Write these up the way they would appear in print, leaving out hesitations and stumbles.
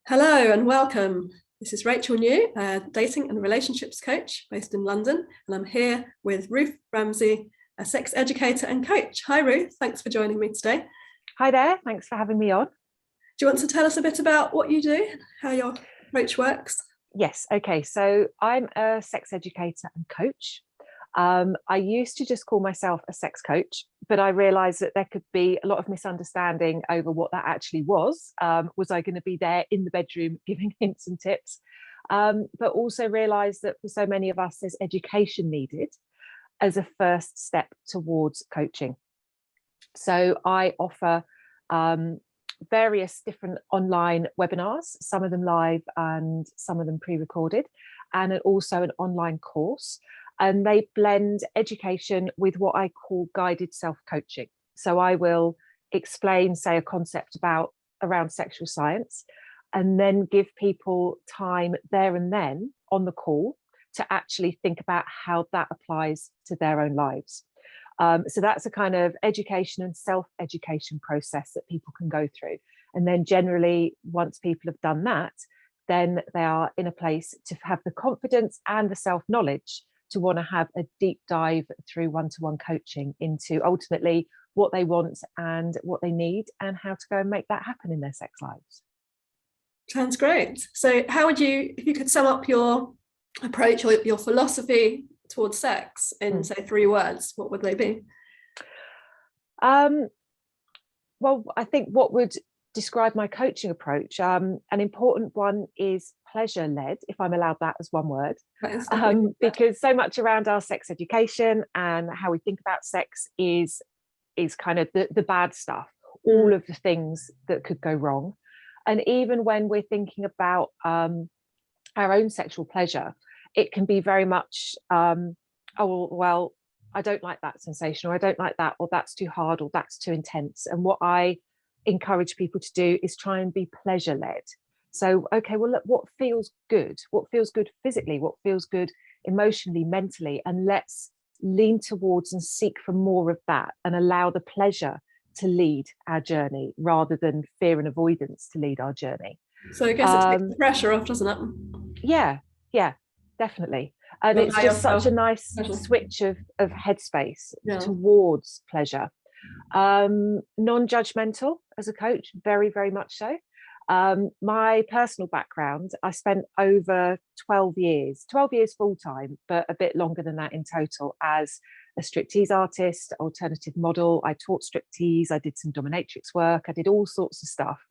Hello and welcome. This is Rachel New, a dating and relationships coach based in London, and I'm here with Ruth Ramsay, a sex educator and coach. Hi Ruth, thanks for joining me today. Hi there, thanks for having me on. Do you want to tell us a bit about what you do, how your approach works? Yes, okay, so I'm a sex educator and coach. I used to just call myself a sex coach, but I realized that there could be a lot of misunderstanding over what that actually was. Was I going to be there in the bedroom giving hints and tips? But also realized that for so many of us, there's education needed as a first step towards coaching. So I offer various different online webinars, some of them live and some of them pre-recorded, and also an online course. And they blend education with what I call guided self-coaching. So I will explain, say, a concept around sexual science, and then give people time there and then on the call to actually think about how that applies to their own lives. So that's a kind of education and self-education process that people can go through. And then generally, once people have done that, then they are in a place to have the confidence and the self-knowledge to want to have a deep dive through one-to-one coaching into ultimately what they want and what they need and how to go and make that happen in their sex lives. Sounds great. So how would you, if you could sum up your approach or your philosophy towards sex in say 3 words, what would they be? Well, I think what would describe my coaching approach, an important one is pleasure-led, if I'm allowed that as one word, because so much around our sex education and how we think about sex is kind of the bad stuff, all of the things that could go wrong. And even when we're thinking about our own sexual pleasure, it can be very much, oh, well, I don't like that sensation, or I don't like that, or that's too hard, or that's too intense. And what I encourage people to do is try and be pleasure-led. So, okay, well, look, what feels good? What feels good physically? What feels good emotionally, mentally? And let's lean towards and seek for more of that and allow the pleasure to lead our journey rather than fear and avoidance to lead our journey. So I guess it takes the pressure off, doesn't it? Yeah, definitely. And it's just such a nice switch of headspace towards pleasure. Non-judgmental as a coach, very, very much so. My personal background, I spent over 12 years full-time, but a bit longer than that in total, as a striptease artist, alternative model. I taught striptease, I did some dominatrix work, I did all sorts of stuff.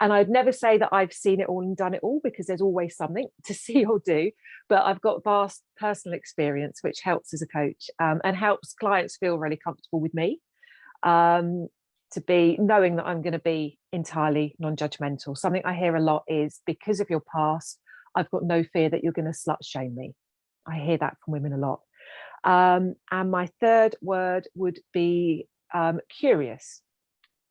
And I'd never say that I've seen it all and done it all, because there's always something to see or do. But I've got vast personal experience, which helps as a coach, and helps clients feel really comfortable with me, to be knowing that I'm going to be entirely non-judgmental. Something I hear a lot is, because of your past, I've got no fear that you're going to slut shame me. I hear that from women a lot. And my third word would be curious.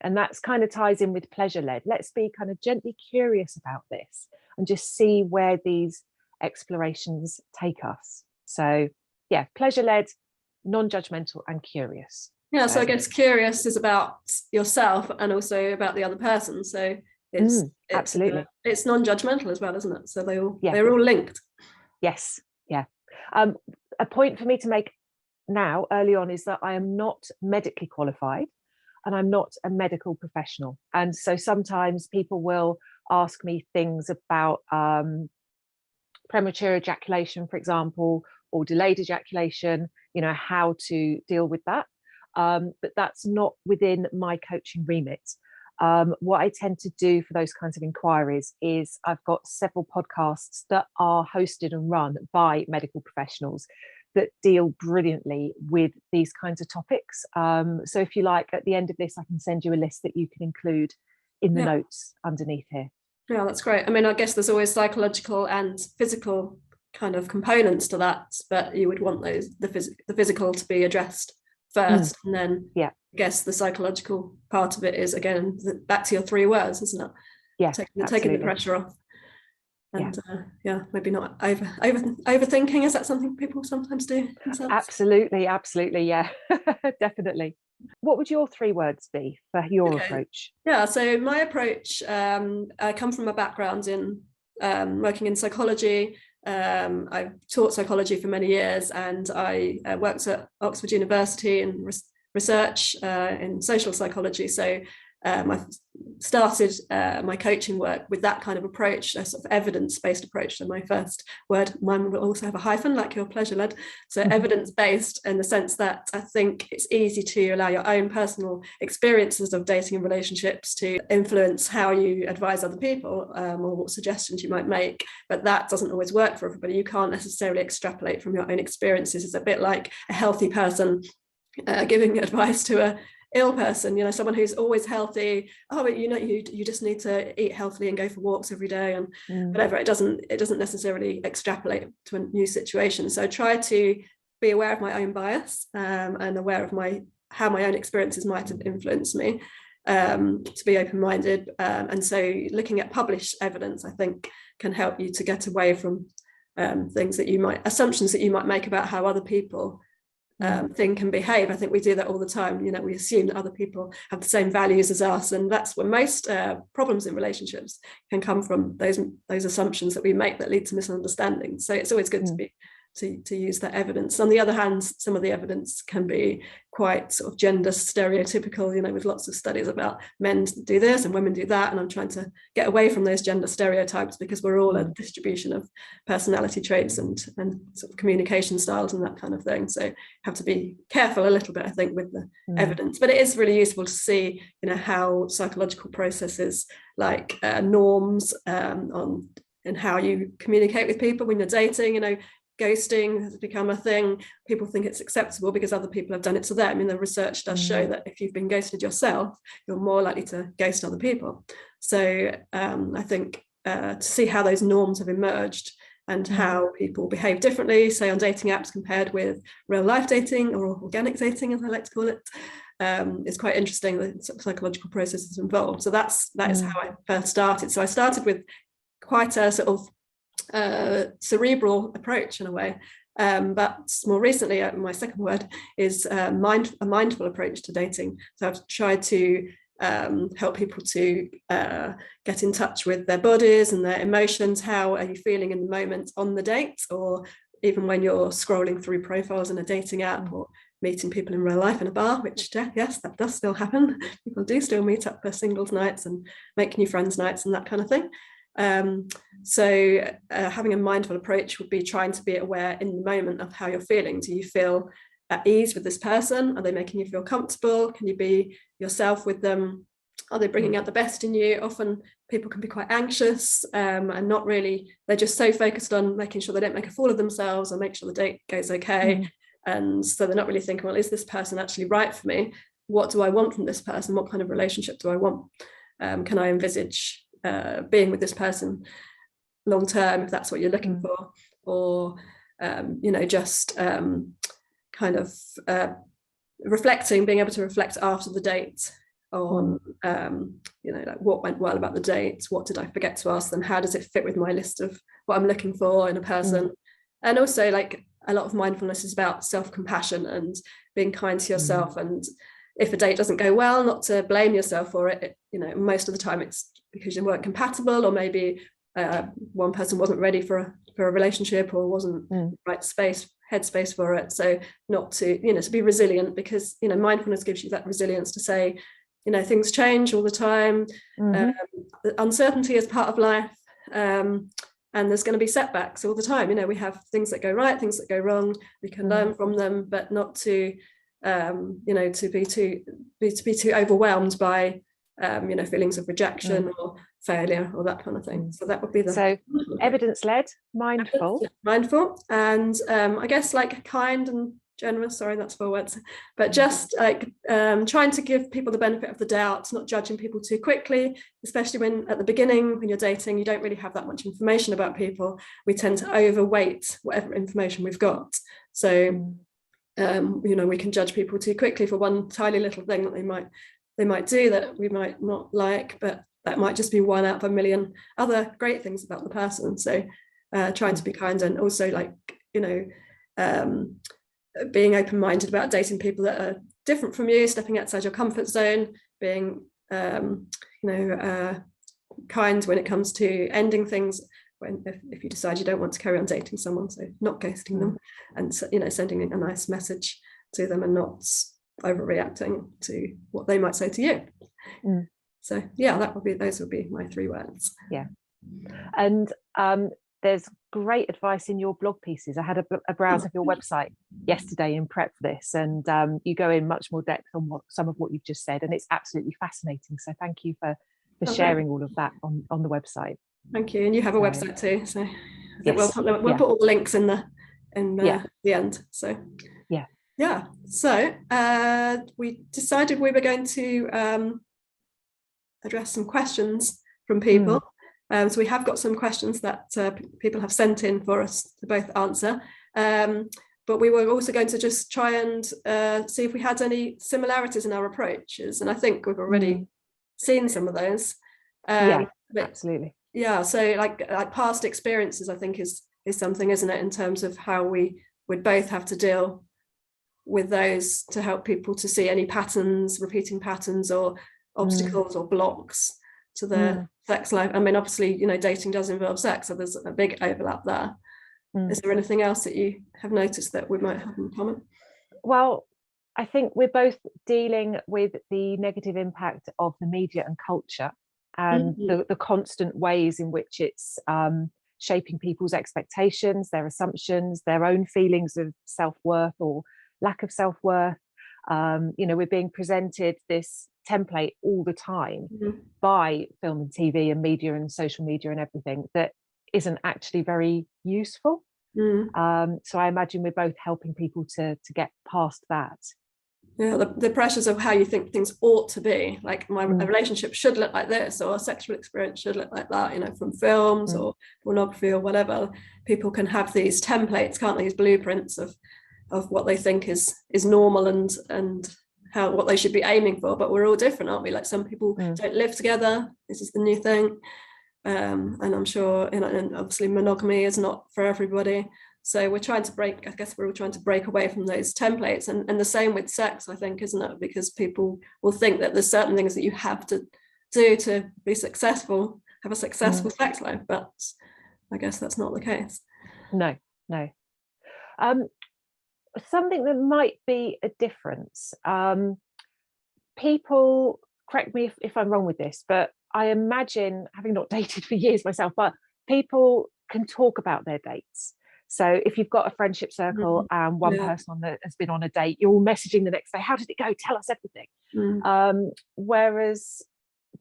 And that's kind of ties in with pleasure-led. Let's be kind of gently curious about this and just see where these explorations take us. So yeah, pleasure-led, non-judgmental and curious. Yeah, so I guess curious is about yourself and also about the other person. So it's absolutely, it's non-judgmental as well, isn't it? So they're all linked. Yes, yeah. A point for me to make now early on is that I am not medically qualified and I'm not a medical professional. And so sometimes people will ask me things about premature ejaculation, for example, or delayed ejaculation, how to deal with that. But that's not within my coaching remit. What I tend to do for those kinds of inquiries is I've got several podcasts that are hosted and run by medical professionals that deal brilliantly with these kinds of topics. So if you like, at the end of this, I can send you a list that you can include in the notes underneath here. Yeah, that's great. I mean, I guess there's always psychological and physical kind of components to that, but you would want the physical to be addressed first, and then I guess the psychological part of it is, again, back to your 3 words, isn't it? Yeah, taking the pressure off. And maybe not overthinking. Is that something people sometimes do themselves? Absolutely, yeah. Definitely. What would your 3 words be for your approach? Yeah, so my approach, I come from a background in working in psychology. I've taught psychology for many years, and I worked at Oxford University in research in social psychology. So I started my coaching work with that kind of approach, a sort of evidence-based approach. So my first word, mine will also have a hyphen, like your pleasure led. So evidence-based, in the sense that I think it's easy to allow your own personal experiences of dating and relationships to influence how you advise other people, or what suggestions you might make. But that doesn't always work for everybody. You can't necessarily extrapolate from your own experiences. It's a bit like a healthy person giving advice to a ill person, someone who's always healthy. Oh, you just need to eat healthily and go for walks every day and whatever. It doesn't necessarily extrapolate to a new situation. So I try to be aware of my own bias, and aware of how my own experiences might have influenced me, to be open-minded. And so looking at published evidence, I think, can help you to get away from assumptions that you might make about how other people think and behave. I think we do that all the time. We assume that other people have the same values as us, and that's where most problems in relationships can come from, those assumptions that we make that lead to misunderstandings. So it's always good to use that evidence. On the other hand, some of the evidence can be quite sort of gender stereotypical, with lots of studies about men do this and women do that. And I'm trying to get away from those gender stereotypes, because we're all a distribution of personality traits and sort of communication styles and that kind of thing. So have to be careful a little bit, I think, with the evidence. But it is really useful to see, how psychological processes like norms and how you communicate with people when you're dating, ghosting has become a thing. People think it's acceptable because other people have done it to them. And the research does show that if you've been ghosted yourself, you're more likely to ghost other people. So I think to see how those norms have emerged and how people behave differently, say on dating apps compared with real life dating or organic dating, as I like to call it, is quite interesting, the psychological processes involved. So that is how I first started. So I started with quite a sort of cerebral approach in a way, but more recently, my second word is a mindful approach to dating. So I've tried to help people to get in touch with their bodies and their emotions. How are you feeling in the moment on the date, or even when you're scrolling through profiles in a dating app, or meeting people in real life in a bar, which yes, that does still happen. People do still meet up for singles nights and make new friends nights and that kind of thing. So having a mindful approach would be trying to be aware in the moment of how you're feeling. Do you feel at ease with this person? Are they making you feel comfortable? Can you be yourself with them? Are they bringing out the best in you? Often people can be quite anxious and not really, they're just so focused on making sure they don't make a fool of themselves or make sure the date goes okay. And so they're not really thinking, well, is this person actually right for me? What do I want from this person? What kind of relationship do I want? Can I envisage being with this person long term, if that's what you're looking for, or just kind of reflecting, being able to reflect after the date on like what went well about the date, what did I forget to ask them, how does it fit with my list of what I'm looking for in a person. And also, like, a lot of mindfulness is about self-compassion and being kind to yourself, and if a date doesn't go well, not to blame yourself for it. Most of the time it's because you weren't compatible, or maybe one person wasn't ready for a relationship, or wasn't right headspace for it. So not to to be resilient, because mindfulness gives you that resilience to say, things change all the time. Uncertainty is part of life, and there's going to be setbacks all the time. We have things that go right, things that go wrong. We can learn from them, but not to to be too overwhelmed by feelings of rejection or failure or that kind of thing. So that would be the evidence-led, mindful, and I guess like kind and generous. Sorry, that's 4 words. But just like trying to give people the benefit of the doubt, not judging people too quickly, especially when at the beginning, when you're dating, you don't really have that much information about people. We tend to overweight whatever information we've got. So we can judge people too quickly for one tiny little thing that they might do that we might not like, but that might just be one out of a million other great things about the person. So trying to be kind, and also like, being open-minded about dating people that are different from you, stepping outside your comfort zone, being kind when it comes to ending things if you decide you don't want to carry on dating someone, so not ghosting them, and sending a nice message to them and not overreacting to what they might say to you. So yeah, those would be my 3 words. Yeah. And there's great advice in your blog pieces. I had a browse of your website yesterday in prep for this, and you go in much more depth on some of what you've just said, and it's absolutely fascinating. So thank you for sharing all of that on the website. Thank you. And you have a website too, so yes. we'll put all the links in the end. So yeah. So we decided we were going to address some questions from people. So we have got some questions that people have sent in for us to both answer. But we were also going to just try and see if we had any similarities in our approaches. And I think we've already seen some of those. Absolutely. Yeah, so like past experiences, I think is something, isn't it, in terms of how we would both have to deal with those to help people to see any patterns, repeating patterns or obstacles or blocks to their sex life. I mean, obviously, dating does involve sex, so there's a big overlap there. Is there anything else that you have noticed that we might have in common? Well, I think we're both dealing with the negative impact of the media and culture, and the constant ways in which it's shaping people's expectations, their assumptions, their own feelings of self-worth or lack of self-worth. We're being presented this template all the time by film and TV and media and social media and everything that isn't actually very useful. So I imagine we're both helping people to get past that. Yeah, the pressures of how you think things ought to be, like a relationship should look like this, or a sexual experience should look like that, from films or pornography or whatever. People can have these templates, can't they, these blueprints of what they think is normal and what they should be aiming for. But we're all different, aren't we? Like some people don't live together. This is the new thing. And I'm sure, and obviously monogamy is not for everybody. So we're trying to we're all trying to break away from those templates. And the same with sex, I think, isn't it? Because people will think that there's certain things that you have to do to be successful, have a successful sex life. But I guess that's not the case. No. Something that might be a difference. People, correct me if I'm wrong with this, but I imagine, having not dated for years myself, but people can talk about their dates. So if you've got a friendship circle and one person has been on a date, you're all messaging the next day, how did it go? Tell us everything. Whereas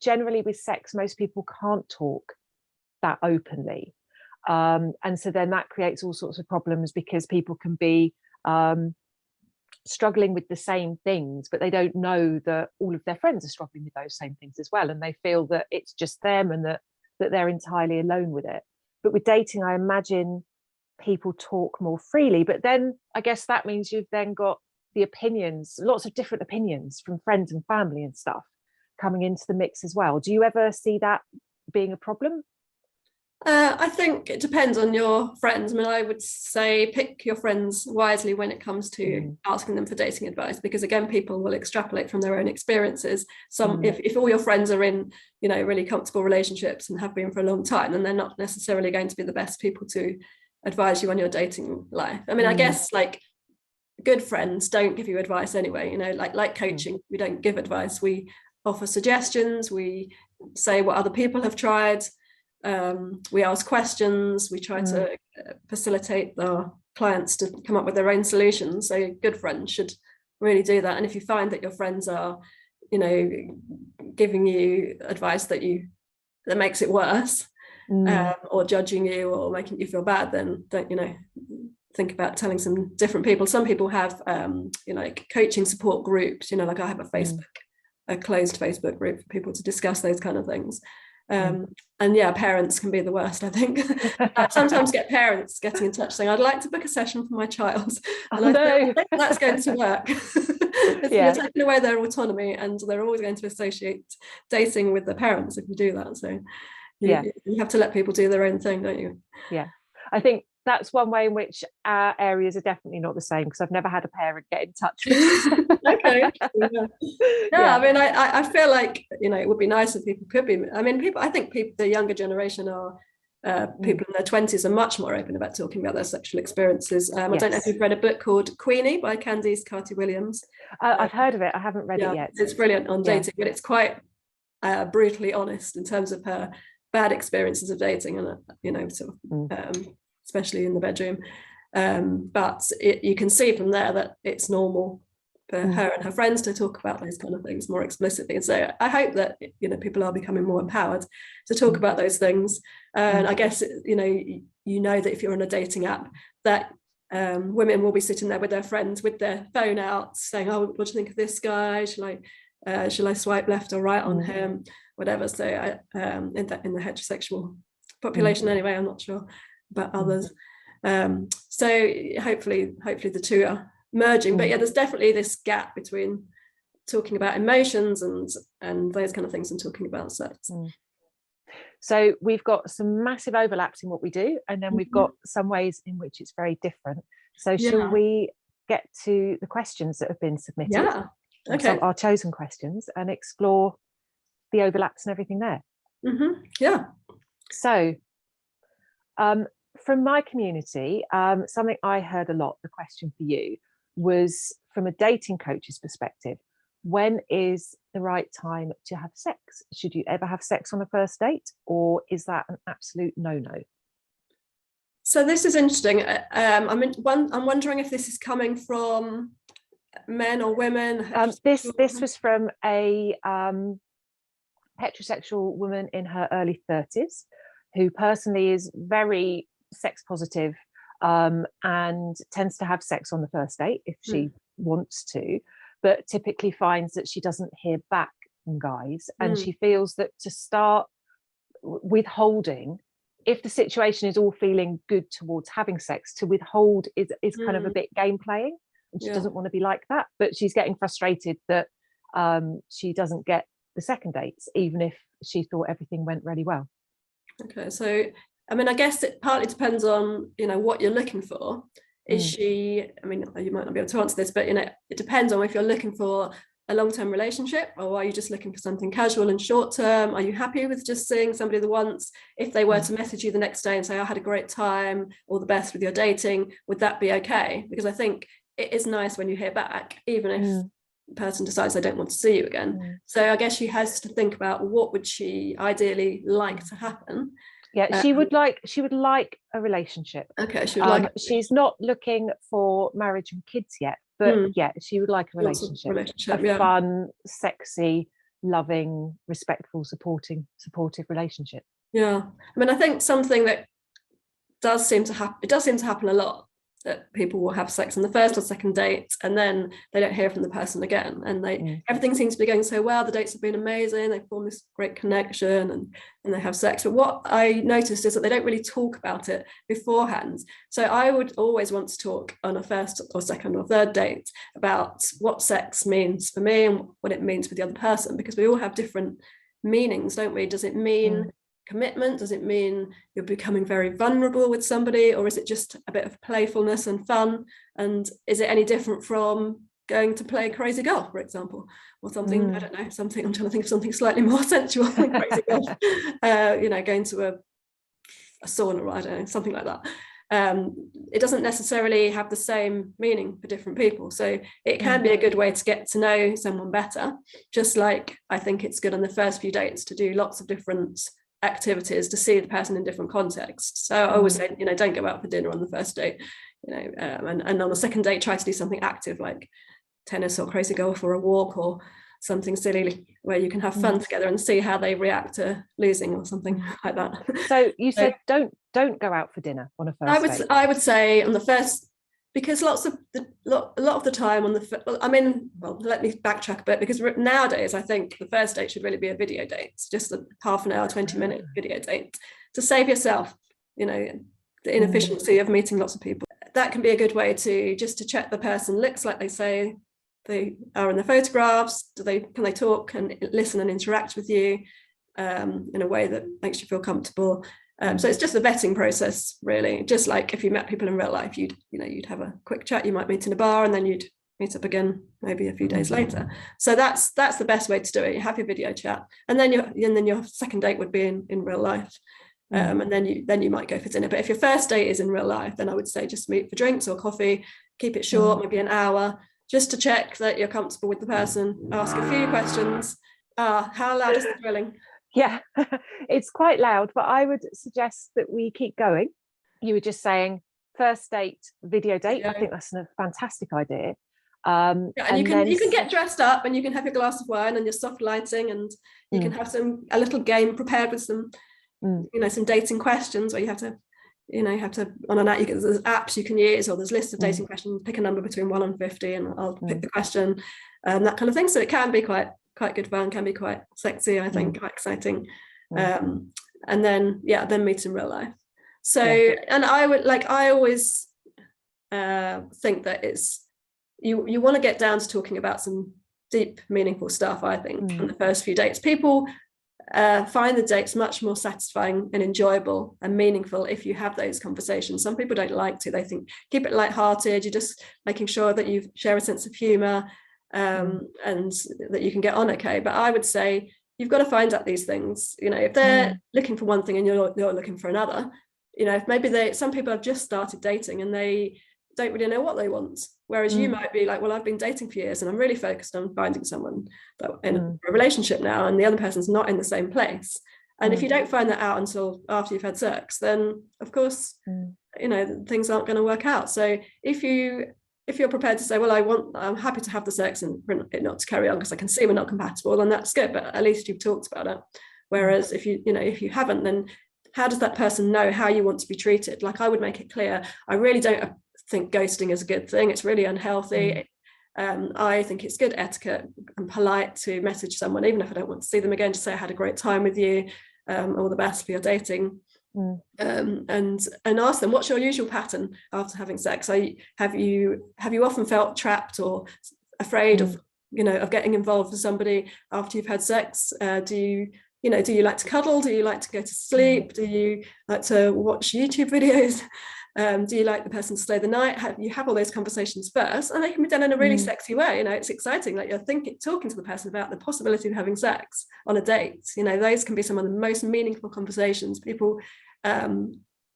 generally with sex, most people can't talk that openly. And so then that creates all sorts of problems, because people can be struggling with the same things, but they don't know that all of their friends are struggling with those same things as well, and they feel that it's just them and that they're entirely alone with it. But with dating, I imagine people talk more freely, but then I guess that means you've then got the opinions, lots of different opinions from friends and family and stuff coming into the mix as well. Do you ever see that being a problem? I think it depends on your friends. I mean, I would say pick your friends wisely when it comes to asking them for dating advice, because again, people will extrapolate from their own experiences. If all your friends are in, really comfortable relationships and have been for a long time, then they're not necessarily going to be the best people to advise you on your dating life. I mean, I guess like good friends don't give you advice anyway, like coaching, we don't give advice. We offer suggestions, we say what other people have tried. We ask questions, we try to facilitate our clients to come up with their own solutions. So good friends should really do that. And if you find that your friends are, giving you advice that makes it worse, or judging you or making you feel bad, then don't, think about telling some different people. Some people have, like coaching support groups, like I have a closed Facebook group for people to discuss those kind of things. And yeah, parents can be the worst, I think. I sometimes get parents getting in touch saying, I'd like to book a session for my child. And I think that's going to work. You're taking away their autonomy, and they're always going to associate dating with the parents if you do that. So you have to let people do their own thing, don't you? Yeah. I think that's one way in which our areas are definitely not the same, because I've never had a parent get in touch with me. Okay. Yeah. I mean, I feel like, it would be nice if people could be. I mean, I think the younger generation are people in their 20s are much more open about talking about their sexual experiences. I don't know if you've read a book called Queenie by Candice-Carty Williams. I've heard of it. I haven't read it yet. It's brilliant on dating, but it's quite brutally honest in terms of her bad experiences of dating, and especially in the bedroom. But you can see from there that it's normal for her and her friends to talk about those kind of things more explicitly. And so I hope that people are becoming more empowered to talk about those things. And I guess that if you're on a dating app, that women will be sitting there with their friends with their phone out saying, oh, what do you think of this guy? Shall I swipe left or right on him? Whatever. So in the heterosexual population anyway, I'm not sure about others. So hopefully the two are merging. But yeah, there's definitely this gap between talking about emotions and those kind of things and talking about sex. So we've got some massive overlaps in what we do, and then we've got some ways in which it's very different. So shall we get to the questions that have been submitted? Yeah. Okay. So our chosen questions, and explore the overlaps and everything there. Yeah. So from my community, something I heard a lot, the question for you was from a dating coach's perspective: when is the right time to have sex? Should you ever have sex on a first date, or is that an absolute no-no? So this is interesting. I'm wondering if this is coming from men or women. This was from a heterosexual woman in her early 30s who personally is very sex positive and tends to have sex on the first date if she wants to, but typically finds that she doesn't hear back from guys, and she feels that to start withholding, if the situation is all feeling good towards having sex, to withhold is kind of a bit game playing, and she doesn't want to be like that, but she's getting frustrated that she doesn't get the second dates, even if she thought everything went really well. Okay, so I mean, I guess it partly depends on what you're looking for. Is she, I mean, you might not be able to answer this, but it depends on if you're looking for a long-term relationship, or are you just looking for something casual and short-term? Are you happy with just seeing somebody the once? If they were to message you the next day and say, I had a great time, all the best with your dating, would that be okay? Because I think it is nice when you hear back, even if the person decides they don't want to see you again. So I guess she has to think about what would she ideally like to happen. Yeah, she would like a relationship. Okay, she would like. She's not looking for marriage and kids yet, but yeah, she would like a relationship, a fun, sexy, loving, respectful, supportive relationship. Yeah, I mean, I think something that does seem to happen a lot, that people will have sex on the first or second date and then they don't hear from the person again, and everything seems to be going so well, the dates have been amazing, they form this great connection and they have sex. But what I noticed is that they don't really talk about it beforehand. So I would always want to talk on a first or second or third date about what sex means for me and what it means for the other person, because we all have different meanings, don't we? Does it mean commitment? Does it mean you're becoming very vulnerable with somebody, or is it just a bit of playfulness and fun? And is it any different from going to play Crazy Girl, for example, or something? I don't know, something, I'm trying to think of something slightly more sensual than Crazy Girl. Going to a sauna, or I don't know, something like that. It doesn't necessarily have the same meaning for different people, so it can be a good way to get to know someone better. Just like I think it's good on the first few dates to do lots of different activities to see the person in different contexts. So I always say, don't go out for dinner on the first date, and on the second date try to do something active like tennis or crazy golf or a walk or something silly where you can have fun together and see how they react to losing or something like that. So you said don't go out for dinner on a first date. I would say on the first because a lot of the time on let me backtrack a bit, because nowadays I think the first date should really be a video date. It's just a half an hour, 20-minute video date to save yourself, the inefficiency of meeting lots of people. That can be a good way to check the person looks like they say they are in the photographs. Can they talk and listen and interact with you in a way that makes you feel comfortable? So it's just a vetting process, really. Just like if you met people in real life, you'd have a quick chat. You might meet in a bar, and then you'd meet up again maybe a few days later. So that's the best way to do it. You have your video chat, and then your second date would be in real life, and then you might go for dinner. But if your first date is in real life, then I would say just meet for drinks or coffee. Keep it short, maybe an hour, just to check that you're comfortable with the person. Ask a few questions. How loud is the drilling? Yeah, it's quite loud, but I would suggest that we keep going. You were just saying first date, video date. I think that's a fantastic idea. And you can get dressed up, and you can have your glass of wine and your soft lighting, and you can have a little game prepared with some some dating questions where you have to on an app. There's apps you can use, or there's lists of dating questions. Pick a number between 1 and 50, and I'll pick the question, that kind of thing. So it can be quite good fun, can be quite sexy, I think, quite exciting. And then meet in real life. So and I always think that it's you want to get down to talking about some deep, meaningful stuff, I think, in the first few dates. People find the dates much more satisfying and enjoyable and meaningful if you have those conversations. Some people don't like to. They think keep it lighthearted. You're just making sure that you share a sense of humor, and that you can get on okay. But I would say you've got to find out these things. If they're looking for one thing and you're looking for another, if maybe some people have just started dating and they don't really know what they want, whereas you might be like, well, I've been dating for years and I'm really focused on finding someone that in a relationship now, and the other person's not in the same place. And if you don't find that out until after you've had sex, then of course things aren't going to work out. So if you're prepared to say, well, I'm happy to have the sex and for it not to carry on because I can see we're not compatible, then that's good, but at least you've talked about it. Whereas if you haven't, then how does that person know how you want to be treated? Like, I would make it clear, I really don't think ghosting is a good thing. It's really unhealthy. I think it's good etiquette and polite to message someone, even if I don't want to see them again, to say I had a great time with you, all the best for your dating. And ask them, what's your usual pattern after having sex? Have you often felt trapped or afraid of getting involved with somebody after you've had sex? Do you like to cuddle? Do you like to go to sleep? Do you like to watch YouTube videos? Do you like the person to stay the night? Have all those conversations first, and they can be done in a really sexy way. It's exciting, like you're talking to the person about the possibility of having sex on a date. Those can be some of the most meaningful conversations. People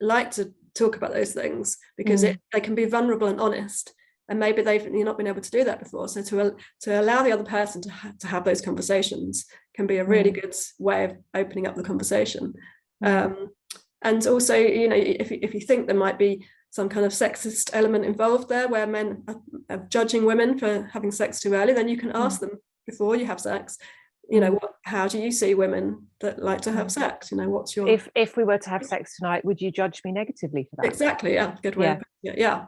like to talk about those things because they can be vulnerable and honest, and maybe they've not been able to do that before. So to allow the other person to have those conversations can be a really good way of opening up the conversation. And also, if you think there might be some kind of sexist element involved there, where men are judging women for having sex too early, then you can ask them before you have sex, how do you see women that like to have sex? What's your... If we were to have sex tonight, would you judge me negatively for that? Exactly, yeah, good way. Yeah.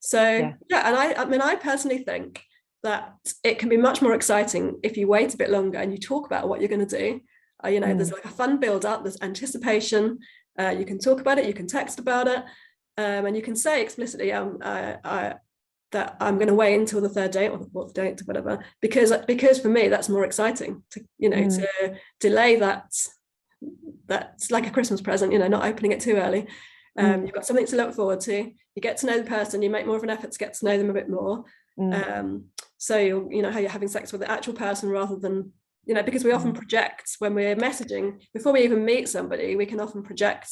So, and I personally think that it can be much more exciting if you wait a bit longer and you talk about what you're going to do. There's like a fun build up, there's anticipation. You can talk about it, you can text about it, and you can say explicitly that I'm going to wait until the third date or the fourth date or whatever, because for me that's more exciting to to delay that. That's like a Christmas present, not opening it too early. You've got something to look forward to. You get to know the person, you make more of an effort to get to know them a bit more. So how you're having sex with the actual person rather than because we often project when we're messaging. Before we even meet somebody, we can often project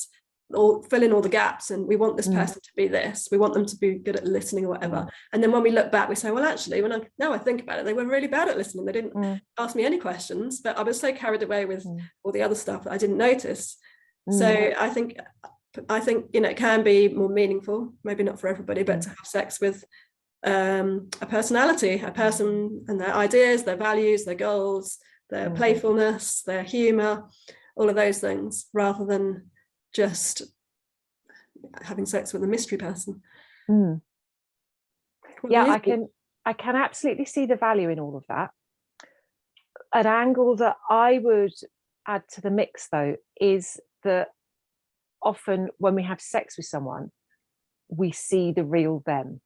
or fill in all the gaps, and we want this person to be this, we want them to be good at listening or whatever. And then when we look back, we say, well, actually, now I think about it, they were really bad at listening. They didn't ask me any questions, but I was so carried away with all the other stuff that I didn't notice. So I think it can be more meaningful, maybe not for everybody, but to have sex with a personality, a person, and their ideas, their values, their goals, their playfulness, their humor, all of those things, rather than just having sex with a mystery person. Yeah, I can absolutely see the value in all of that. An angle that I would add to the mix, though, is that often when we have sex with someone, we see the real them.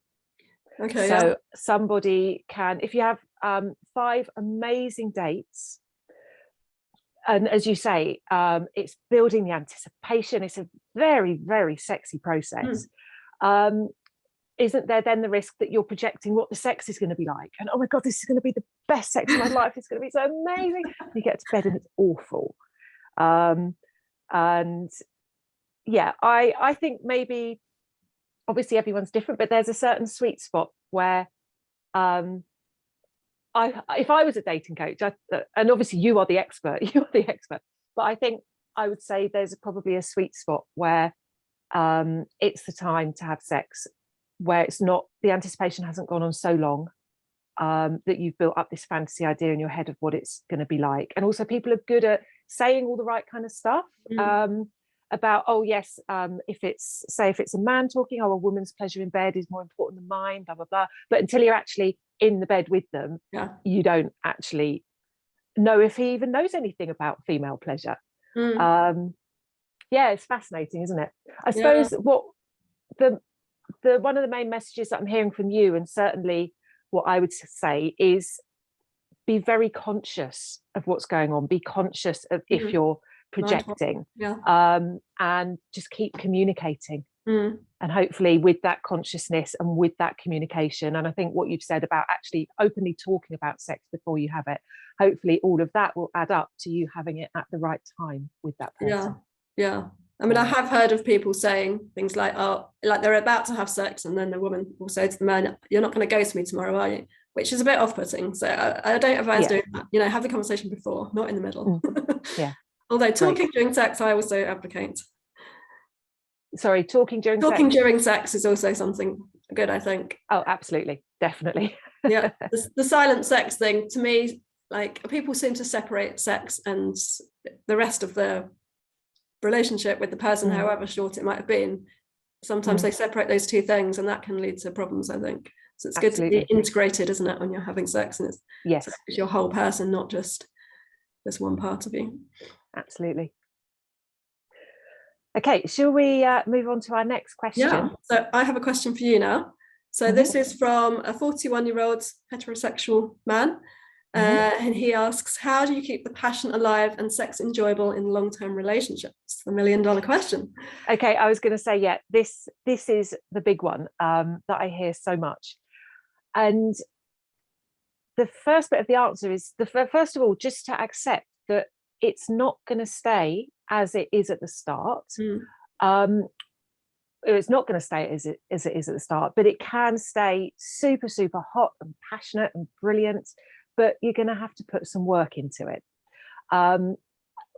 Okay. So somebody can, if you have 5 amazing dates, and as you say, it's building the anticipation. It's a very, very sexy process. Isn't there then the risk that you're projecting what the sex is going to be like? And oh my God, this is going to be the best sex of my life. It's going to be so amazing. You get to bed and it's awful. And yeah, I think maybe, obviously everyone's different, but there's a certain sweet spot where if I was a dating coach, and obviously you are the expert, but I think I would say there's probably a sweet spot where it's the time to have sex, where it's not, the anticipation hasn't gone on so long that you've built up this fantasy idea in your head of what it's going to be like. And also people are good at saying all the right kind of stuff about, oh yes, if it's a man talking, oh, a woman's pleasure in bed is more important than mine, blah, blah, blah. But until you're actually in the bed with them, you don't actually know if he even knows anything about female pleasure. Yeah, it's fascinating, isn't it? I suppose what the one of the main messages that I'm hearing from you, and certainly what I would say, is be very conscious of what's going on. Be conscious of if you're projecting, and just keep communicating. And hopefully with that consciousness and with that communication, and I think what you've said about actually openly talking about sex before you have it, hopefully all of that will add up to you having it at the right time with that person. I mean, I have heard of people saying things like, oh, like they're about to have sex, and then the woman will say to the man, you're not going to ghost me tomorrow, are you? Which is a bit off-putting. So I don't advise doing that. You know, have the conversation before, not in the middle. Although talking during sex, I also advocate. Sorry, talking during sex is also something good, I think. Oh, absolutely, definitely. The silent sex thing, to me, like, people seem to separate sex and the rest of the relationship with the person, however short it might have been. Sometimes they separate those two things, and that can lead to problems, I think. So it's good to be integrated, isn't it, when you're having sex, and it's your whole person, not just one part of you. Absolutely. Okay, shall we move on to our next question? Yeah, so I have a question for you now. So this is from a 41-year-old heterosexual man. And he asks, how do you keep the passion alive and sex enjoyable in long-term relationships? The $1 million question. Okay, I was going to say, this is the big one that I hear so much. And the first bit of the answer is, first of all, just to accept that it's not going to stay as it is at the start. It's not going to stay as it is at the start, but it can stay super, super hot and passionate and brilliant. But you're going to have to put some work into it.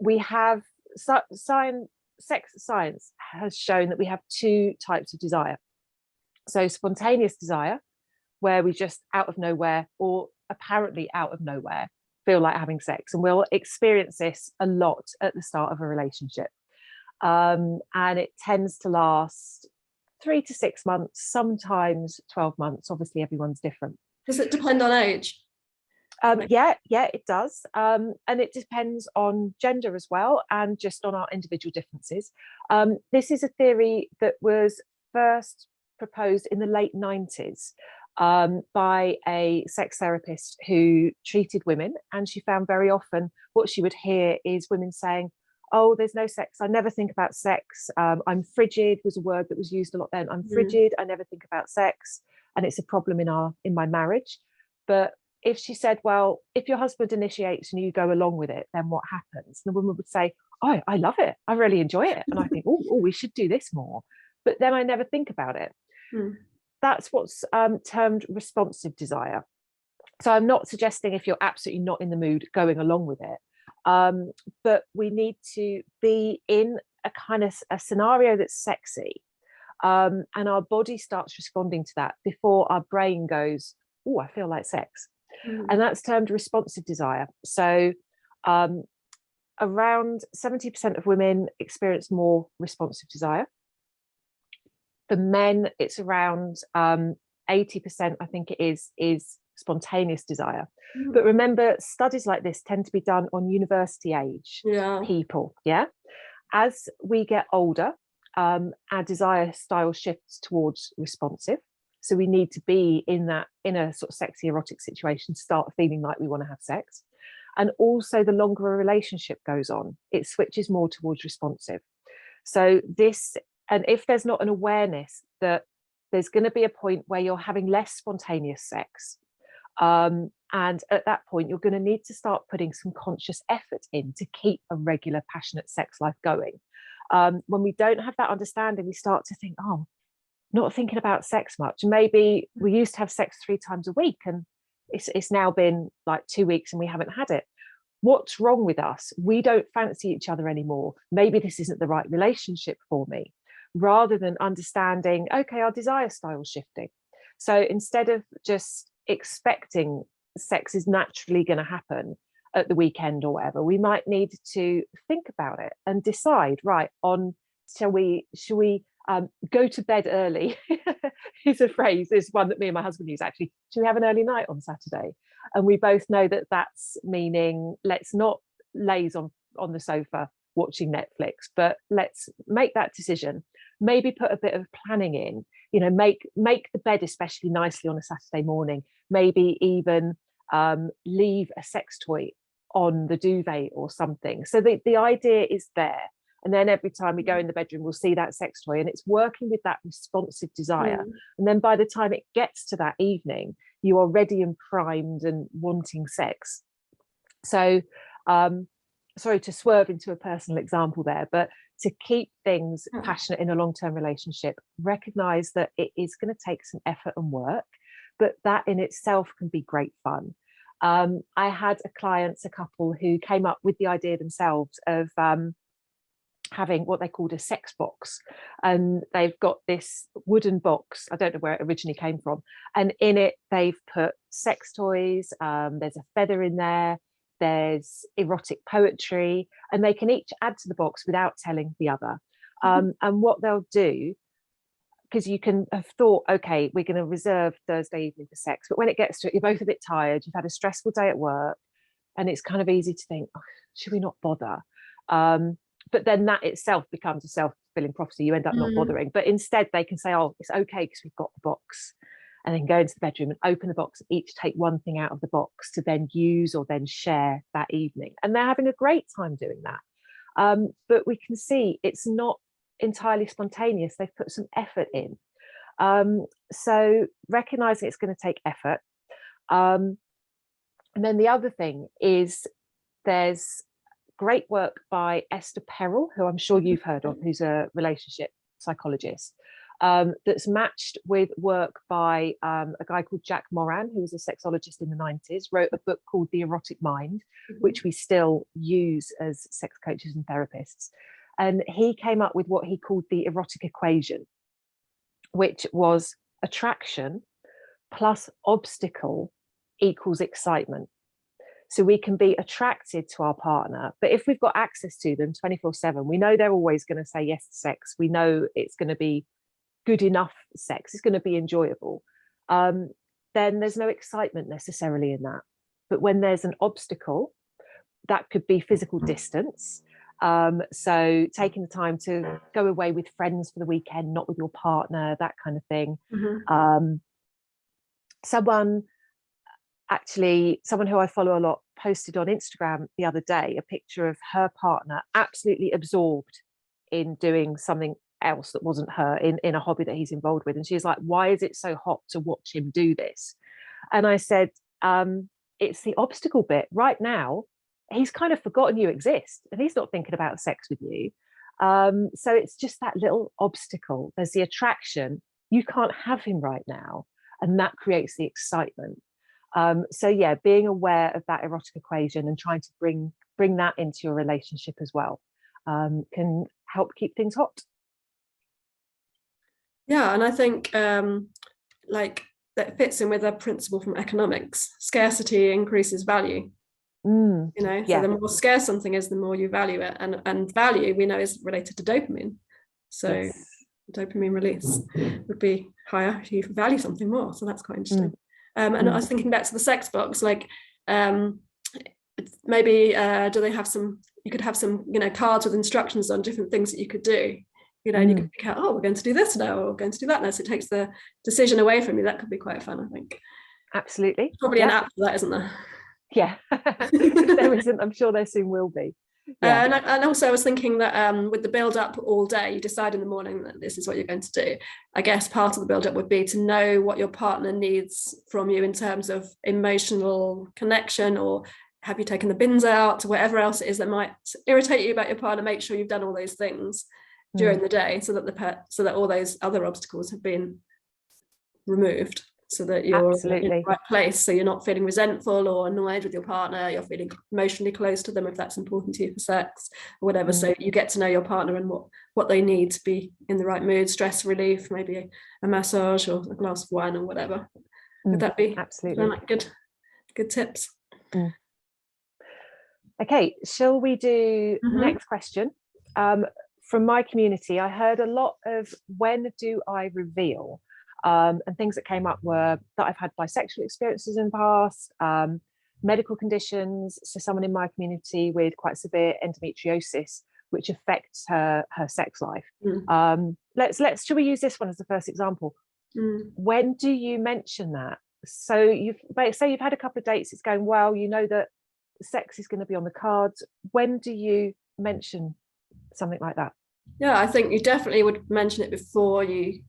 We have sex science has shown that we have 2 types of desire. So spontaneous desire, where we just out of nowhere, or apparently out of nowhere, feel like having sex, and we'll experience this a lot at the start of a relationship. And it tends to last 3 to 6 months, sometimes 12 months. Obviously, everyone's different. Does it depend on age? Yeah, it does. And it depends on gender as well, and just on our individual differences. This is a theory that was first proposed in the late 90s by a sex therapist who treated women, and she found very often what she would hear is women saying, oh, there's no sex, I never think about sex. I'm frigid was a word that was used a lot then. I'm frigid, I never think about sex, and it's a problem in my marriage. But if she said, well, if your husband initiates and you go along with it, then what happens? And the woman would say, oh, I love it, I really enjoy it, and I think, oh, we should do this more, but then I never think about it. That's what's termed responsive desire. So I'm not suggesting if you're absolutely not in the mood going along with it, but we need to be in a kind of a scenario that's sexy, and our body starts responding to that before our brain goes, oh, I feel like sex. And that's termed responsive desire. So around 70% of women experience more responsive desire. For men, it's around 80%. 80%, I think it is spontaneous desire. But remember, studies like this tend to be done on university age people. As we get older, our desire style shifts towards responsive. So we need to be in a sort of sexy erotic situation to start feeling like we want to have sex. And also, the longer a relationship goes on, it switches more towards responsive. So and if there's not an awareness that there's going to be a point where you're having less spontaneous sex, and at that point, you're going to need to start putting some conscious effort in to keep a regular, passionate sex life going. When we don't have that understanding, we start to think, oh, not thinking about sex much. Maybe we used to have sex 3 times a week, and it's now been like 2 weeks and we haven't had it. What's wrong with us? We don't fancy each other anymore. Maybe this isn't the right relationship for me. Rather than understanding, okay, our desire style is shifting. So instead of just expecting sex is naturally going to happen at the weekend or whatever, we might need to think about it and decide, right, shall we go to bed early? Is a phrase, is one that me and my husband use actually. Should we have an early night on Saturday? And we both know that that's meaning let's not laze on the sofa watching Netflix, but let's make that decision. Maybe put a bit of planning in, make the bed especially nicely on a Saturday morning. Maybe even leave a sex toy on the duvet or something. So the idea is there. And then every time we go in the bedroom, we'll see that sex toy, and it's working with that responsive desire. And then by the time it gets to that evening, you are ready and primed and wanting sex. So, sorry to swerve into a personal example there, but to keep things passionate in a long-term relationship, recognize that it is going to take some effort and work, but that in itself can be great fun. I had a couple who came up with the idea themselves of having what they called a sex box, and they've got this wooden box. I don't know where it originally came from, and in it they've put sex toys. There's a feather in there. There's erotic poetry, and they can each add to the box without telling the other. And what they'll do, because you can have thought, okay, we're going to reserve Thursday evening for sex, but when it gets to it, you're both a bit tired. You've had a stressful day at work, and it's kind of easy to think, oh, should we not bother? But then that itself becomes a self-fulfilling prophecy. You end up not bothering. But instead they can say, oh, it's okay because we've got the box, and then go into the bedroom and open the box, and each take one thing out of the box to then use or then share that evening. And they're having a great time doing that. But we can see it's not entirely spontaneous. They've put some effort in. So recognizing it's going to take effort. And then the other thing is there's great work by Esther Perel, who I'm sure you've heard of, who's a relationship psychologist, that's matched with work by a guy called Jack Moran, who was a sexologist in the 90s, wrote a book called The Erotic Mind, which we still use as sex coaches and therapists. And he came up with what he called the erotic equation, which was attraction plus obstacle equals excitement. So we can be attracted to our partner, but if we've got access to them 24/7, we know they're always going to say yes to sex. We know it's going to be good enough sex. It's going to be enjoyable. Then there's no excitement necessarily in that. But when there's an obstacle, that could be physical distance. So taking the time to go away with friends for the weekend, not with your partner, that kind of thing. Someone who I follow a lot posted on Instagram the other day a picture of her partner absolutely absorbed in doing something else that wasn't her, in a hobby that he's involved with. And she was like, why is it so hot to watch him do this? And I said, it's the obstacle bit. Right now, he's kind of forgotten you exist and he's not thinking about sex with you. So it's just that little obstacle. There's the attraction. You can't have him right now. And that creates the excitement. So yeah, being aware of that erotic equation and trying to bring that into your relationship as well can help keep things hot. Yeah, and I think like that fits in with a principle from economics. Scarcity increases value. So the more scarce something is, the more you value it, and value we know is related to dopamine. So dopamine release would be higher if you value something more. So that's quite interesting. And I was thinking back to the sex box, like maybe do they have some, you could have some, cards with instructions on different things that you could do, and you could pick out, oh, we're going to do this now, or we're going to do that now. So it takes the decision away from you. That could be quite fun, I think. Absolutely. Probably an app for that, isn't there? Yeah. If there isn't, I'm sure there soon will be. Yeah. And also I was thinking that with the build up all day, you decide in the morning that this is what you're going to do. I guess part of the build up would be to know what your partner needs from you in terms of emotional connection, or have you taken the bins out, or whatever else it is that might irritate you about your partner. Make sure you've done all those things during the day, so that all those other obstacles have been removed, so that you're in the right place, so you're not feeling resentful or annoyed with your partner, you're feeling emotionally close to them if that's important to you for sex or whatever. So you get to know your partner and what they need to be in the right mood, stress relief, maybe a massage or a glass of wine or whatever. Would that be absolutely like good tips? Okay, shall we do the next question? From my community, I heard a lot of when do I reveal? And things that came up were that I've had bisexual experiences in the past, medical conditions. So someone in my community with quite severe endometriosis, which affects her sex life. Shall we use this one as the first example? When do you mention that? So you've had a couple of dates, it's going well, that sex is going to be on the cards. When do you mention something like that? Yeah, I think you definitely would mention it before you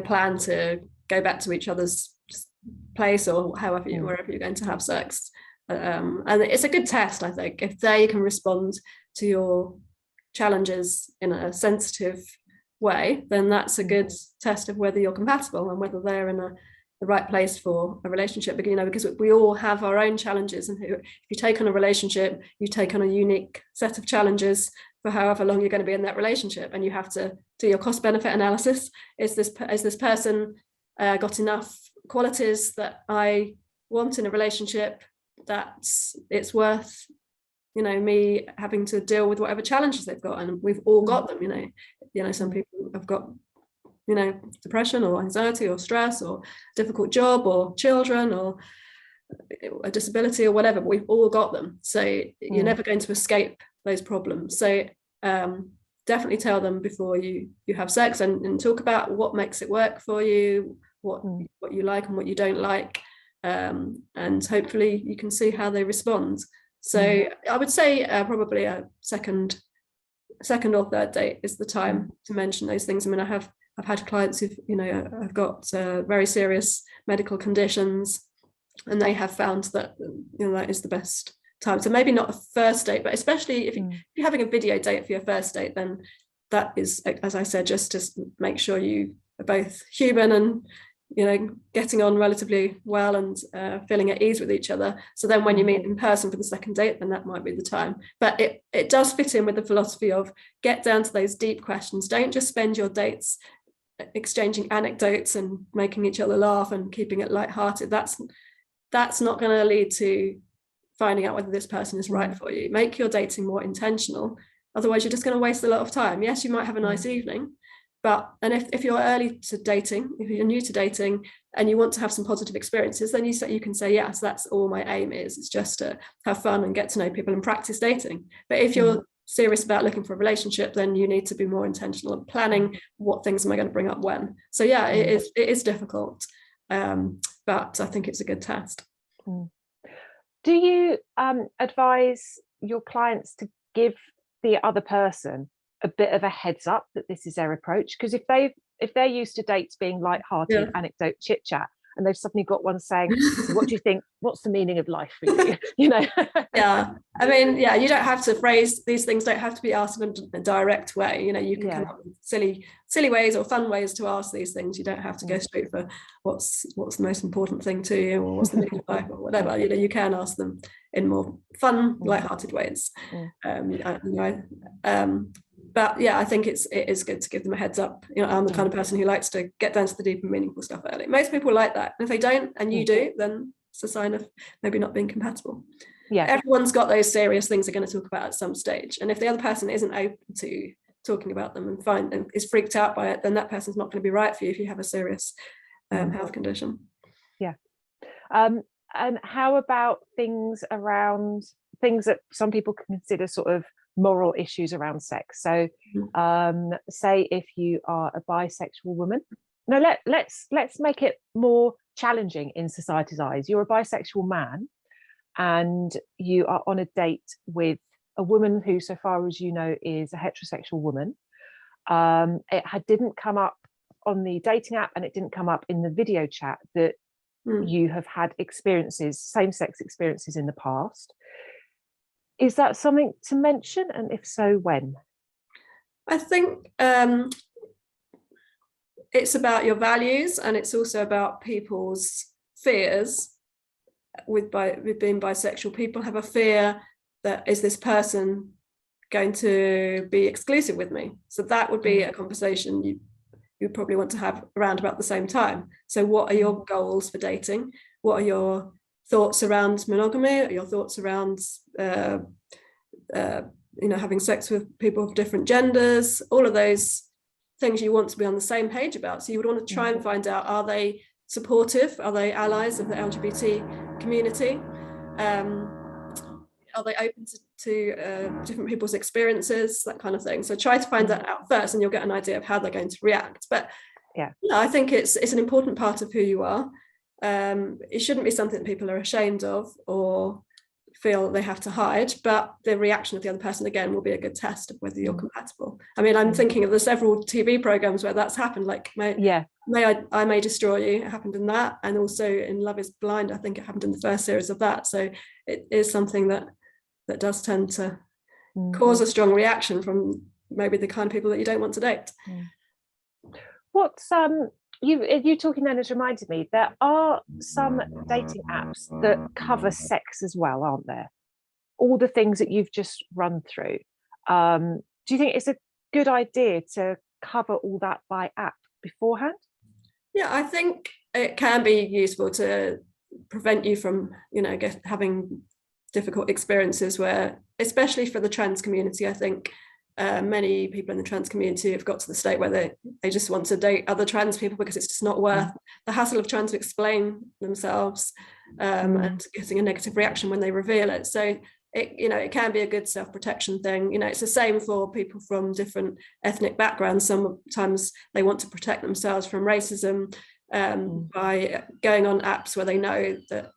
plan to go back to each other's place, or wherever you're going to have sex. And it's a good test, I think, if they can respond to your challenges in a sensitive way, then that's a good test of whether you're compatible and whether they're in the right place for a relationship. Because we all have our own challenges, and if you take on a relationship, you take on a unique set of challenges for however long you're going to be in that relationship, and you have to do your cost benefit analysis. Is this person got enough qualities that I want in a relationship, that it's worth me having to deal with whatever challenges they've got? And we've all got them. Some people have got depression or anxiety or stress or difficult job or children or a disability or whatever, but we've all got them. So you're never going to escape those problems. So definitely tell them before you have sex, and talk about what makes it work for you, what you like and what you don't like, and hopefully you can see how they respond. So I would say probably a second or third date is the time to mention those things. I mean, I've had clients who've have got very serious medical conditions, and they have found that that is the best time. So maybe not a first date, but especially if you're having a video date for your first date, then that is, as I said, just to make sure you are both human and getting on relatively well and feeling at ease with each other. So then when you meet in person for the second date, then that might be the time. But it does fit in with the philosophy of get down to those deep questions. Don't just spend your dates exchanging anecdotes and making each other laugh and keeping it lighthearted. That's not going to lead to finding out whether this person is right for you. Make your dating more intentional. Otherwise, you're just going to waste a lot of time. Yes, you might have a nice evening, and if you're early to dating, if you're new to dating and you want to have some positive experiences, then you can say, yes, that's all my aim is. It's just to have fun and get to know people and practice dating. But if you're serious about looking for a relationship, then you need to be more intentional in planning what things am I going to bring up when. So yeah, it is difficult, but I think it's a good test. Do you advise your clients to give the other person a bit of a heads up that this is their approach? Because if they're used to dates being light-hearted anecdote chit chat, and they've suddenly got one saying, what do you think, what's the meaning of life for you? Yeah, I mean, you don't have to phrase these things, don't have to be asked in a direct way. You can come up with silly ways or fun ways to ask these things. You don't have to go straight for what's the most important thing to you, or what's the meaning of life, or whatever. You can ask them in more fun, light-hearted ways. But yeah, I think it is good to give them a heads up. I'm the kind of person who likes to get down to the deep and meaningful stuff early. Most people like that. And if they don't, and you do, then it's a sign of maybe not being compatible. Yeah. Everyone's got those serious things they're going to talk about at some stage. And if the other person isn't open to talking about them and is freaked out by it, then that person's not going to be right for you if you have a serious health condition. Yeah. And how about things that some people consider sort of moral issues around sex? So say if you are a bisexual woman, let's make it more challenging in society's eyes. You're a bisexual man and you are on a date with a woman who, so far as you know, is a heterosexual woman. It didn't come up on the dating app, and it didn't come up in the video chat that you have had same-sex experiences in the past. Is that something to mention? And if so, when? I think it's about your values, and it's also about people's fears. With being bisexual, people have a fear that, is this person going to be exclusive with me? So that would be a conversation you probably want to have around about the same time. So what are your goals for dating? What are your thoughts around monogamy? What are your thoughts around having sex with people of different genders? All of those things you want to be on the same page about. So you would want to try and find out, are they supportive? Are they allies of the LGBT community? Are they open to different people's experiences, that kind of thing? So try to find that out first, and you'll get an idea of how they're going to react. But I think it's an important part of who you are. It shouldn't be something that people are ashamed of or feel they have to hide, but the reaction of the other person, again, will be a good test of whether you're compatible. I mean, I'm thinking of the several TV programs where that's happened, like I May Destroy You, it happened in that, and also in Love is Blind, I think it happened in the first series of that. So it is something that does tend to cause a strong reaction from maybe the kind of people that you don't want to date. What's you talking then has reminded me, there are some dating apps that cover sex as well, aren't there? All the things that you've just run through. Do you think it's a good idea to cover all that by app beforehand? Yeah, I think it can be useful to prevent you from, having difficult experiences where, especially for the trans community, I think many people in the trans community have got to the state where they just want to date other trans people because it's just not worth the hassle of trying to explain themselves and getting a negative reaction when they reveal it. So it can be a good self-protection thing. It's the same for people from different ethnic backgrounds. Sometimes they want to protect themselves from racism by going on apps where they know that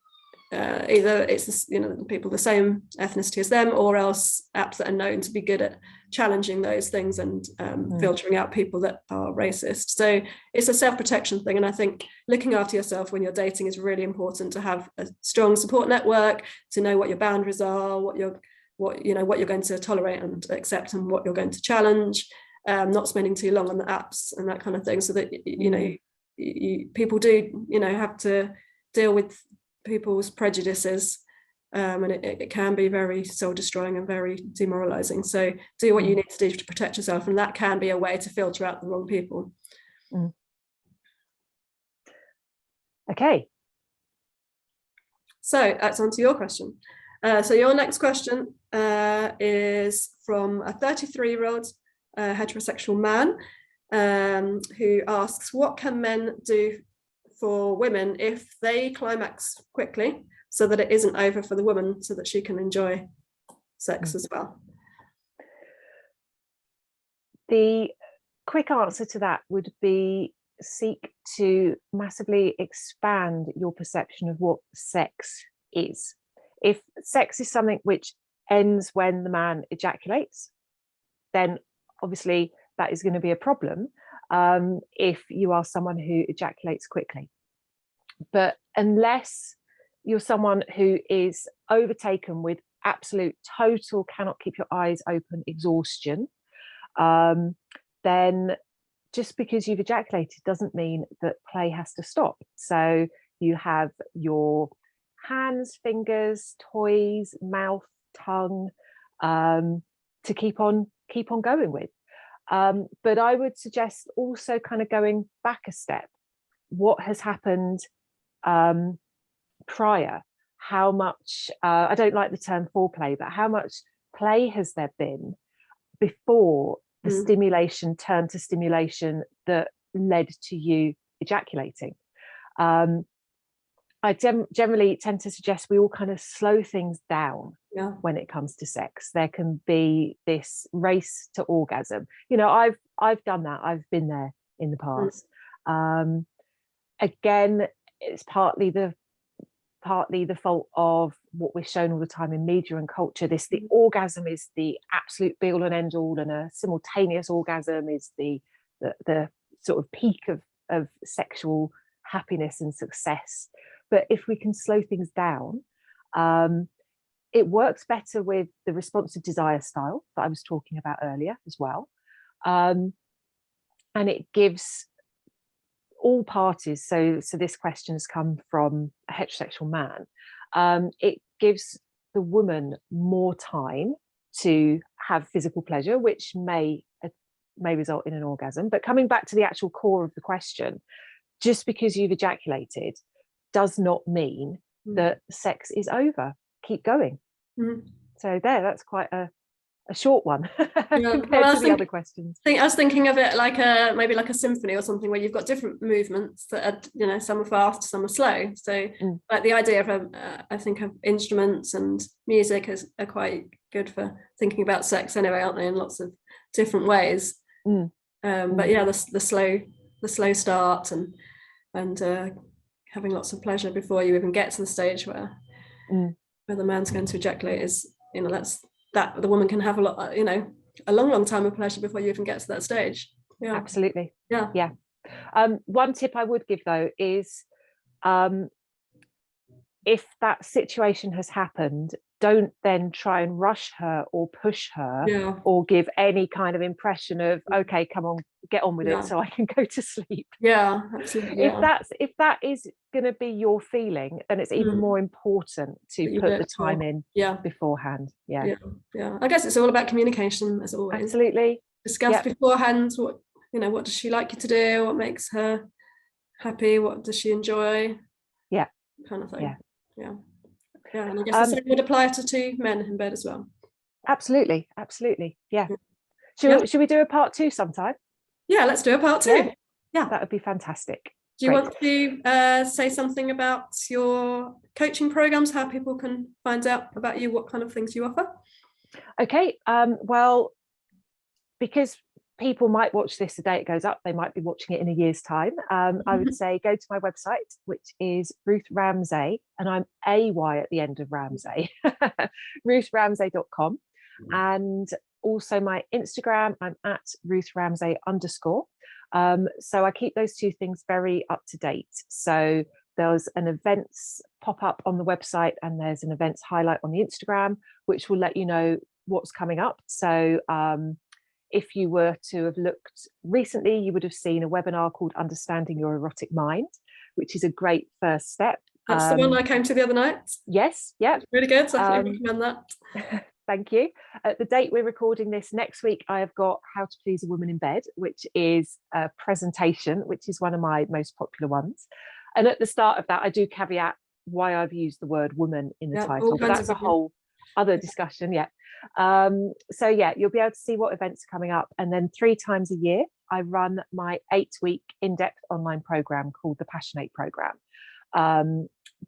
either it's people the same ethnicity as them, or else apps that are known to be good at challenging those things and filtering out people that are racist. So it's a self-protection thing, and I think looking after yourself when you're dating is really important, to have a strong support network, to know what your boundaries are, what you're going to tolerate and accept, and what you're going to challenge, not spending too long on the apps and that kind of thing, so that people do have to deal with people's prejudices, and it can be very soul-destroying and very demoralizing. So do what you need to do to protect yourself, and that can be a way to filter out the wrong people. Okay, so that's on to your question. So your next question is from a 33-year-old heterosexual man who asks, what can men do for women if they climax quickly, so that it isn't over for the woman, so that she can enjoy sex as well? The quick answer to that would be seek to massively expand your perception of what sex is. If sex is something which ends when the man ejaculates, then obviously that is going to be a problem if you are someone who ejaculates quickly. But unless you're someone who is overtaken with absolute total cannot keep your eyes open exhaustion, then just because you've ejaculated doesn't mean that play has to stop. So you have your hands, fingers, toys, mouth, tongue to keep on going with. But I would suggest also kind of going back a step. What has happened prior? How much, I don't like the term foreplay, but how much play has there been before the stimulation turned to stimulation that led to you ejaculating. I generally tend to suggest we all kind of slow things down when it comes to sex. There can be this race to orgasm. You know, I've done that. I've been there in the past. Again, it's partly the fault of what we're shown all the time in media and culture. The orgasm is the absolute be all and end all, and a simultaneous orgasm is the sort of peak of sexual happiness and success. But if we can slow things down, it works better with the responsive desire style that I was talking about earlier as well. And it gives all parties, so this question has come from a heterosexual man, it gives the woman more time to have physical pleasure, which may result in an orgasm. But coming back to the actual core of the question, just because you've ejaculated does not mean that sex is over. Keep going. So that's quite a short one compared to the other questions. I was thinking of it like maybe like a symphony or something, where you've got different movements that are, you know, some are fast, some are slow. So like the idea of I think of instruments and music are quite good for thinking about sex anyway, aren't they, in lots of different ways. But yeah, the slow start and having lots of pleasure before you even get to the stage where the man's going to ejaculate is, you know, that the woman can have a lot, you know, a long time of pleasure before you even get to that stage. Absolutely. Yeah. One tip I would give though is, if that situation has happened, don't then try and rush her or push her or give any kind of impression of, okay, come on, get on with it so I can go to sleep. Yeah, absolutely. If that is going to be your feeling, then it's even more important to put the time in beforehand. Yeah. I guess it's all about communication, as always. Absolutely. Discuss beforehand what does she like you to do, what makes her happy, what does she enjoy, kind of thing. Yeah, and I guess the same would apply to men in bed as well. Absolutely. Yeah. Should we do a part 2 sometime? Yeah, let's do a part 2. Yeah, that would be fantastic. Do you want to say something about your coaching programs, how people can find out about you, what kind of things you offer? Okay, well, because people might watch this the day it goes up, they might be watching it in a year's time. I would say go to my website, which is Ruth Ramsay, and I'm AY at the end of Ramsay, ruthramsay.com. And also my Instagram, I'm at ruthramsay_. So I keep those two things very up to date. So there's an events pop up on the website, and there's an events highlight on the Instagram, which will let you know what's coming up. So if you were to have looked recently, you would have seen a webinar called Understanding Your Erotic Mind, which is a great first step. That's the one I came to the other night. Yes, yeah. Really good, so I recommend that. Thank you. At the date we're recording this, next week I have got How to Please a Woman in Bed, which is a presentation, which is one of my most popular ones. And at the start of that, I do caveat why I've used the word woman in the title, but that's a whole other discussion. So you'll be able to see what events are coming up. And then 3 times a year, I run my 8-week in-depth online program called the Passionate Program.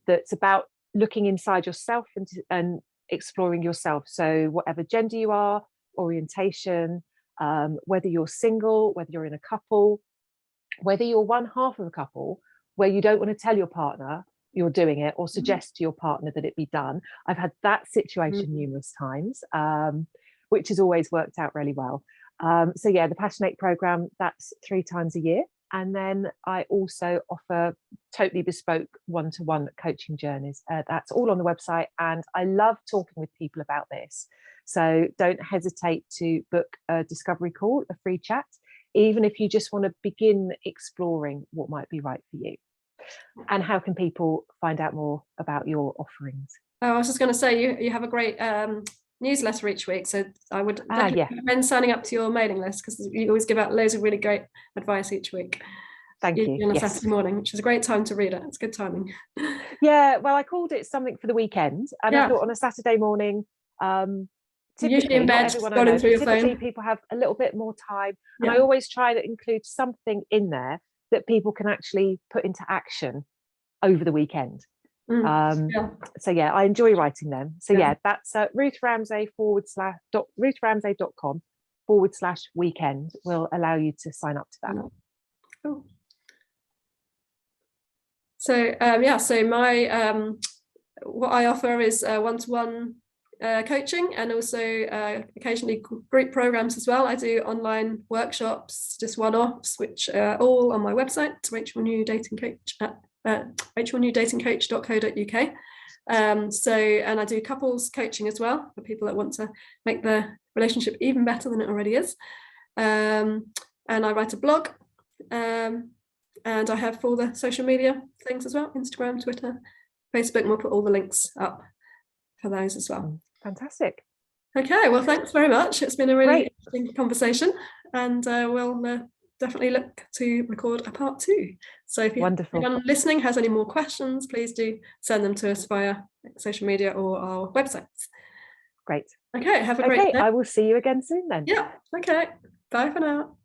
That's about looking inside yourself and exploring yourself. So whatever gender you are, orientation, whether you're single, whether you're in a couple, whether you're one half of a couple where you don't want to tell your partner you're doing it or suggest to your partner that it be done. I've had that situation numerous times, which has always worked out really well. So the Passionate Program, that's 3 times a year. And then I also offer totally bespoke one-to-one coaching journeys. That's all on the website. And I love talking with people about this. So don't hesitate to book a discovery call, a free chat, even if you just want to begin exploring what might be right for you. And how can people find out more about your offerings? Oh, I was just going to say, you have a great newsletter each week. So I would recommend signing up to your mailing list, because you always give out loads of really great advice each week. Thank you. On a Saturday morning, which is a great time to read it. It's good timing. Yeah, well, I called it something for the weekend. And I thought on a Saturday morning, usually in bed, scrolling through your phone. People have a little bit more time, and I always try to include something in there that people can actually put into action over the weekend. So yeah, I enjoy writing them. So yeah, that's Ruth Ramsay ruthramsay.com/weekend will allow you to sign up to that. Cool. So so my what I offer is one-to-one coaching, and also occasionally group programs as well. I do online workshops, just one-offs, which are all on my website, Rachel New Dating Coach at rachelnewdatingcoach.co.uk. And I do couples coaching as well for people that want to make their relationship even better than it already is. And I write a blog, and I have all the social media things as well, Instagram, Twitter, Facebook, and we'll put all the links up for those as well. Fantastic. Okay, well, thanks very much. It's been a really interesting conversation, and we'll definitely look to record a part 2. So if anyone listening has any more questions, please do send them to us via social media or our websites. Great. Okay, have a great day. I will see you again soon then. Yeah, okay. Bye for now.